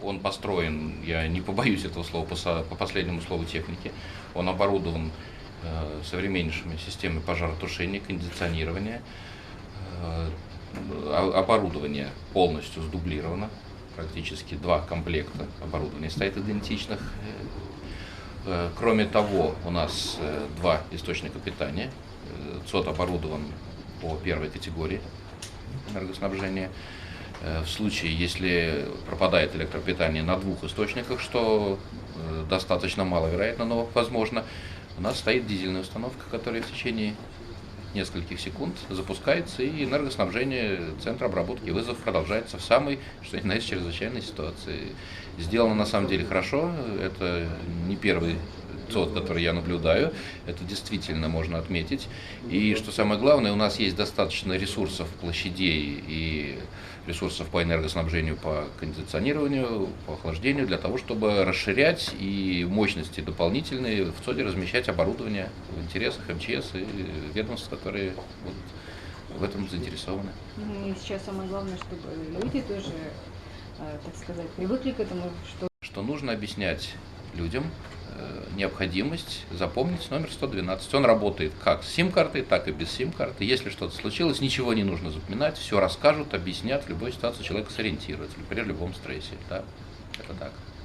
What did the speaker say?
Он построен, я не побоюсь этого слова, по последнему слову техники. Он оборудован современнейшими системами пожаротушения, кондиционирования. Оборудование полностью сдублировано. Практически 2 комплекта оборудования стоит идентичных. Кроме того, у нас 2 источника питания. ЦОД оборудован по 1 категории энергоснабжения. В случае, если пропадает электропитание на 2 источниках, что достаточно маловероятно, но возможно, у нас стоит дизельная установка, которая в течение нескольких секунд запускается, и энергоснабжение центра обработки вызовов продолжается в самой, что ни на есть, чрезвычайной ситуации. Сделано на самом деле хорошо, это не первый ЦОД, который я наблюдаю, это действительно можно отметить. И что самое главное, у нас есть достаточно ресурсов, площадей и ресурсов по энергоснабжению, по кондиционированию, по охлаждению, для того, чтобы расширять и мощности дополнительные в ЦОДе размещать оборудование в интересах МЧС и ведомств, которые вот в этом заинтересованы. И сейчас самое главное, чтобы люди тоже, так сказать, привыкли к этому, что нужно объяснять людям необходимость запомнить номер 112. Он работает как с сим-картой, так и без сим-карты. Если что-то случилось, ничего не нужно запоминать, все расскажут, объяснят, в любой ситуации человека сориентируют, при любом стрессе. Да? Это так.